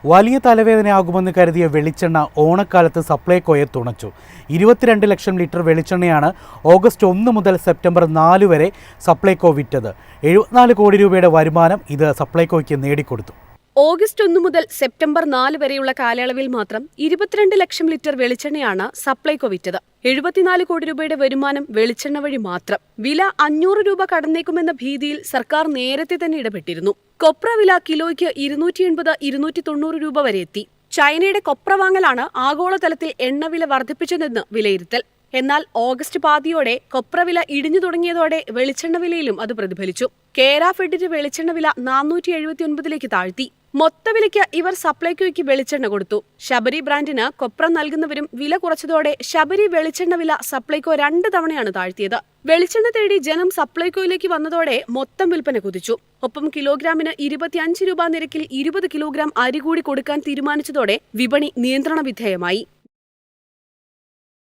വലിയ തലവേദനയാകുമെന്ന് കരുതിയ വെളിച്ചെണ്ണ ഓണക്കാലത്ത് സപ്ലൈകോയെ തുണച്ചു. 22 ലക്ഷം ലിറ്റർ വെളിച്ചെണ്ണയാണ് ഓഗസ്റ്റ് 1 മുതൽ സെപ്റ്റംബർ 4 വരെ സപ്ലൈകോ വിറ്റത്. 74 കോടി രൂപയുടെ വരുമാനം ഇത് സപ്ലൈകോയ്ക്ക് നേടിക്കൊടുത്തു. ഓഗസ്റ്റ് 1 മുതൽ സെപ്റ്റംബർ 4 വരെയുള്ള കാലയളവിൽ മാത്രം 22 ലക്ഷം ലിറ്റർ വെളിച്ചെണ്ണയാണ് സപ്ലൈകോ വിറ്റത്. 74 കോടി രൂപയുടെ വരുമാനം വെളിച്ചെണ്ണ വഴി മാത്രം. വില 500 രൂപ കടന്നേക്കുമെന്ന ഭീതിയിൽ സർക്കാർ നേരത്തെ തന്നെ ഇടപെട്ടിരുന്നു. കൊപ്ര വില കിലോയ്ക്ക് 280-290 രൂപ വരെ എത്തി. ചൈനയുടെ കൊപ്ര വാങ്ങലാണ് ആഗോളതലത്തിൽ എണ്ണവില വർദ്ധിപ്പിച്ചതെന്ന് വിലയിരുത്തൽ. എന്നാൽ ഓഗസ്റ്റ് പാതിയോടെ കൊപ്രവില ഇടിഞ്ഞു തുടങ്ങിയതോടെ വെളിച്ചെണ്ണ വിലയിലും അത് പ്രതിഫലിച്ചു. കേര ഫെഡിന്റെ വെളിച്ചെണ്ണ വില 479 താഴ്ത്തി. മൊത്തവിലയ്ക്ക് ഇവർ സപ്ലൈകോയ്ക്ക് വെളിച്ചെണ്ണ കൊടുത്തു. ശബരി ബ്രാൻഡിന് കൊപ്ര നൽകുന്നവരും വില കുറച്ചതോടെ ശബരി വെളിച്ചെണ്ണ വില സപ്ലൈകോ 2 തവണയാണ് താഴ്ത്തിയത്. വെളിച്ചെണ്ണ തേടി ജനം സപ്ലൈകോയിലേക്ക് വന്നതോടെ മൊത്തം വിൽപ്പന കുതിച്ചു. ഒപ്പം കിലോഗ്രാമിന് 25 രൂപ നിരക്കിൽ 20 കിലോഗ്രാം അരി കൂടി കൊടുക്കാൻ തീരുമാനിച്ചതോടെ വിപണി നിയന്ത്രണ വിധേയമായി.